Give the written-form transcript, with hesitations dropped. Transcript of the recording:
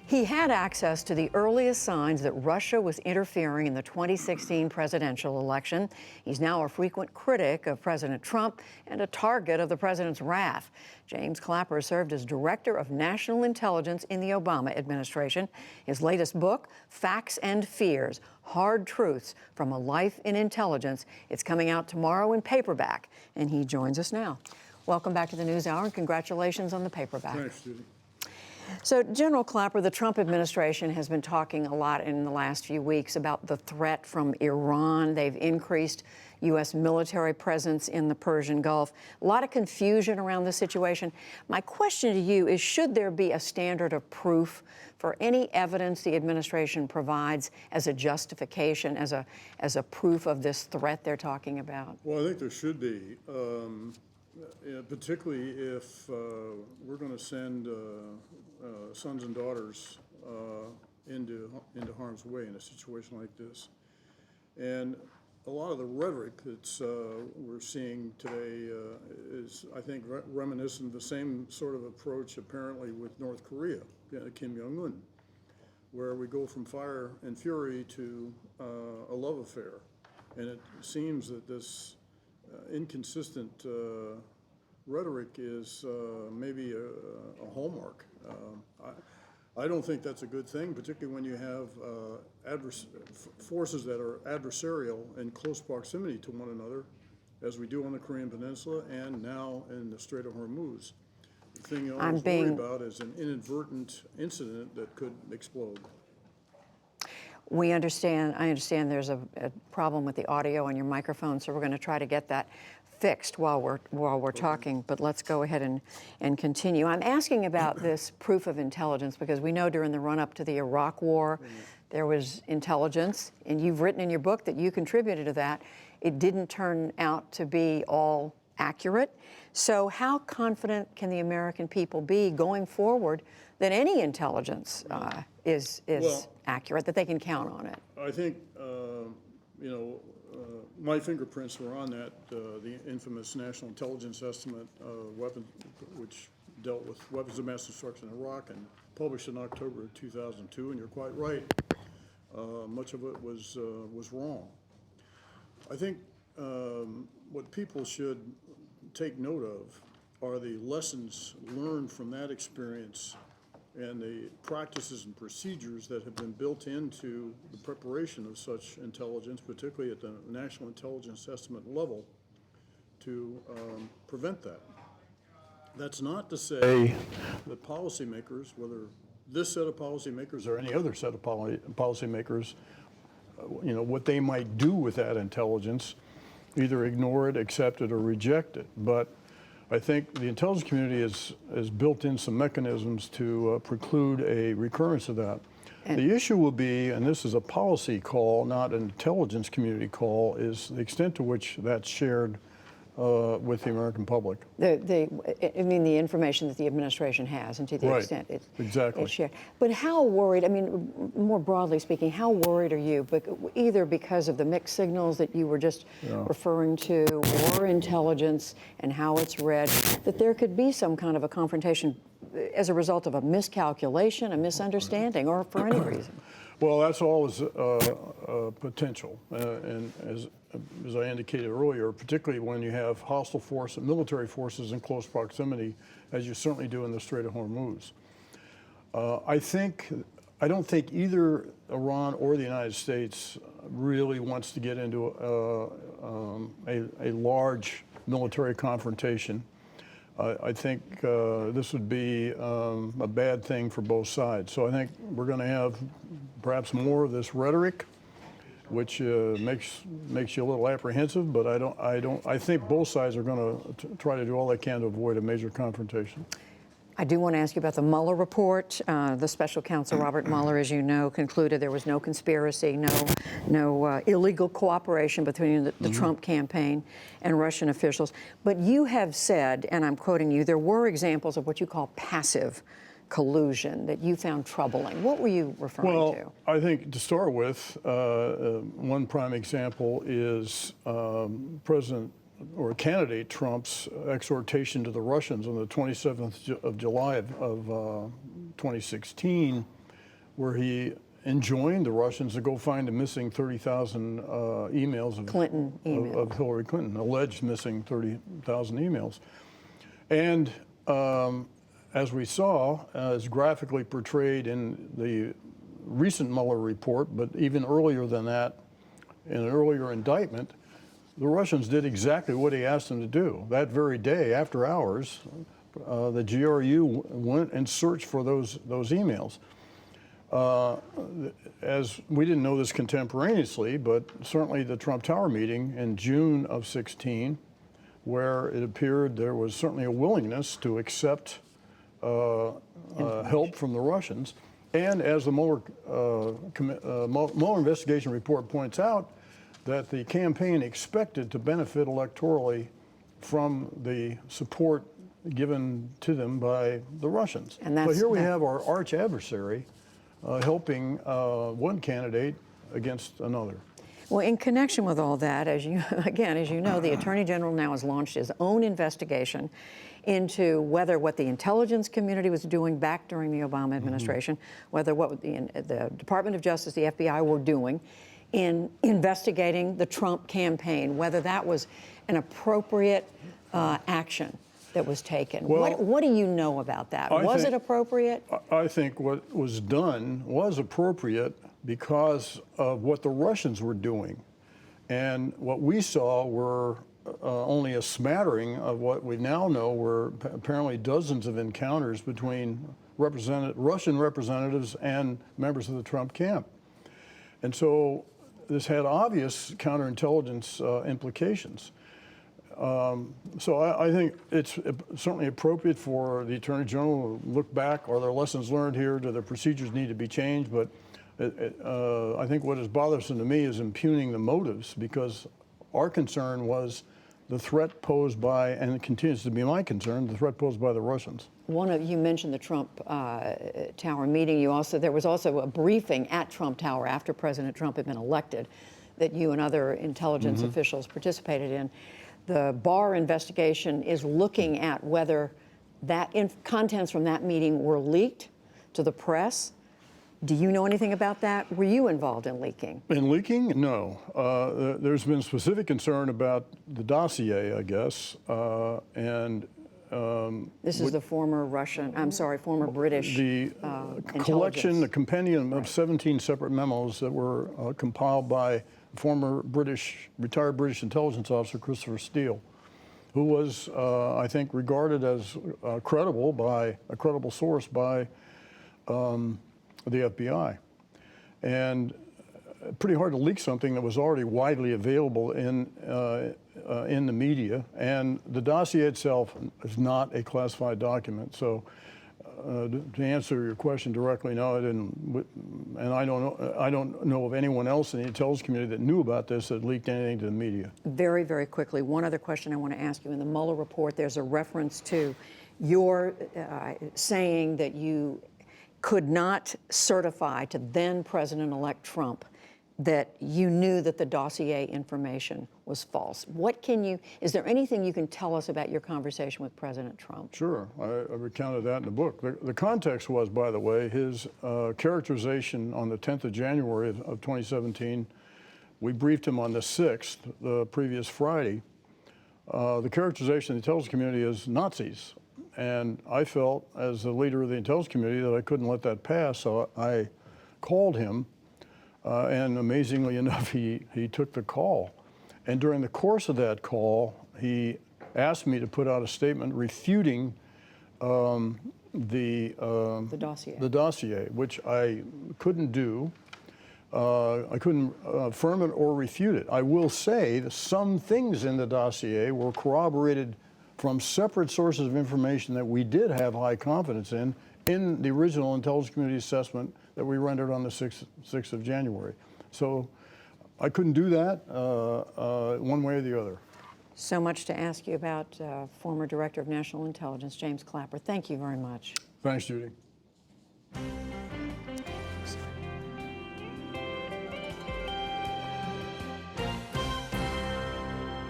He had access to the earliest signs that Russia was interfering in the 2016 presidential election. He's now a frequent critic of President Trump and a target of the president's wrath. James Clapper served as Director of National Intelligence in the Obama administration. His latest book, Facts and Fears: Hard Truths from a Life in Intelligence. It's coming out tomorrow in paperback, and he joins us now. Welcome back to the NewsHour, and congratulations on the paperback. Thanks, Judy. So, General Clapper, the Trump administration has been talking a lot in the last few weeks about the threat from Iran. They've increased U.S. military presence in the Persian Gulf. A lot of confusion around the situation. My question to you is, should there be a standard of proof for any evidence the administration provides as a justification, as a proof of this threat they're talking about? Well, I think there should be, particularly if we're going to send sons and daughters into harm's way in a situation like this. And a lot of the rhetoric that we're seeing today is, I think, reminiscent of the same sort of approach apparently with North Korea, Kim Jong-un, where we go from fire and fury to a love affair. And it seems that this inconsistent rhetoric is maybe a hallmark. I don't think that's a good thing, particularly when you have forces that are adversarial in close proximity to one another, as we do on the Korean Peninsula and now in the Strait of Hormuz. The thing you always worry about is an inadvertent incident that could explode. I understand there's a problem with the audio on your microphone, so we're going to try to get that fixed while we're talking, but let's go ahead and continue. I'm asking about this proof of intelligence because we know during the run-up to the Iraq War, there was intelligence, and you've written in your book that you contributed to that. It didn't turn out to be all accurate. So how confident can the American people be going forward that any intelligence is accurate, that they can count on it? I think, my fingerprints were on that, the infamous National Intelligence Estimate, which dealt with weapons of mass destruction in Iraq and published in October of 2002. And you're quite right, much of it was wrong. I think what people should take note of are the lessons learned from that experience and the practices and procedures that have been built into the preparation of such intelligence, particularly at the National Intelligence Estimate level, to prevent that. That's not to say that policymakers, whether this set of policymakers or any other set of policymakers, what they might do with that intelligence, either ignore it, accept it, or reject it. But I think the intelligence community has built in some mechanisms to preclude a recurrence of that. The issue will be, and this is a policy call, not an intelligence community call, is the extent to which that's shared with the American public. I mean, the information that the administration has, and to the extent it's shared. But how worried, I mean, more broadly speaking, how worried are you, either because of the mixed signals that you were just referring to, or intelligence and how it's read, that there could be some kind of a confrontation as a result of a miscalculation, a misunderstanding, or for any reason? Well, that's always potential, and as I indicated earlier, particularly when you have hostile military forces in close proximity, as you certainly do in the Strait of Hormuz. I don't think either Iran or the United States really wants to get into a large military confrontation. I think this would be a bad thing for both sides. So I think we're going to have perhaps more of this rhetoric, which makes you a little apprehensive. But I think both sides are going to try to do all they can to avoid a major confrontation. I do want to ask you about the Mueller report. The special counsel, Robert Mueller, as you know, concluded there was no conspiracy, no illegal cooperation between the Trump campaign and Russian officials. But you have said, and I'm quoting you, there were examples of what you call passive collusion that you found troubling. What were you referring to? Well, I think to start with, one prime example is President or candidate Trump's exhortation to the Russians on the 27th of July of 2016 where he enjoined the Russians to go find the missing 30,000 emails of Clinton emails. of Hillary Clinton, alleged missing 30,000 emails. And as we saw, as graphically portrayed in the recent Mueller report, but even earlier than that, in an earlier indictment, the Russians did exactly what he asked them to do. That very day, after hours, the GRU went and searched for those emails. As we didn't know this contemporaneously, but certainly the Trump Tower meeting in June of 16, where it appeared there was certainly a willingness to accept help from the Russians. And as the Mueller investigation report points out, that the campaign expected to benefit electorally from the support given to them by the Russians. And so here we that- have our arch adversary helping one candidate against another. Well, in connection with all that, as you know, the Attorney General now has launched his own investigation into whether what the intelligence community was doing back during the Obama administration, whether what the Department of Justice, the FBI, were doing in investigating the Trump campaign, whether that was an appropriate action that was taken. Well, what do you know about that? Was it appropriate? I think what was done was appropriate because of what the Russians were doing. And what we saw were only a smattering of what we now know were apparently dozens of encounters between Russian representatives and members of the Trump camp. And so this had obvious counterintelligence implications. So I think it's certainly appropriate for the Attorney General to look back. Are there lessons learned here? Do the procedures need to be changed? But I think what is bothersome to me is impugning the motives, because our concern was the threat posed by, and it continues to be my concern, the threat posed by the Russians. You mentioned the Trump Tower meeting. There was also a briefing at Trump Tower after President Trump had been elected that you and other intelligence officials participated in. The Barr investigation is looking at whether contents from that meeting were leaked to the press. Do you know anything about that? Were you involved in leaking? In leaking? No. There's been specific concern about the dossier, I guess, This is the former British the collection, the compendium of 17 separate memos that were compiled by former retired British intelligence officer Christopher Steele, who was, I think, regarded as a credible source by the FBI. And pretty hard to leak something that was already widely available in the media. And the dossier itself is not a classified document. So to answer your question directly, no, I didn't. And I don't know of anyone else in the intelligence community that knew about this that leaked anything to the media. Very, very quickly, one other question I want to ask you. In the Mueller report, there's a reference to your saying that you could not certify to then President-elect Trump that you knew that the dossier information was false. Is there anything you can tell us about your conversation with President Trump? Sure, I recounted that in the book. The context was, by the way, his characterization on the 10th of January of 2017. We briefed him on the 6th, the previous Friday. The characterization of the intelligence community is Nazis. And I felt, as the leader of the intelligence community, that I couldn't let that pass, so I called him. And amazingly enough, he took the call. And during the course of that call, he asked me to put out a statement refuting the dossier, which I couldn't do. I couldn't affirm it or refute it. I will say that some things in the dossier were corroborated from separate sources of information that we did have high confidence in the original intelligence community assessment that we rendered on the 6th of January. So I couldn't do that one way or the other. So much to ask you about, former Director of National Intelligence, James Clapper. Thank you very much. Thanks, Judy.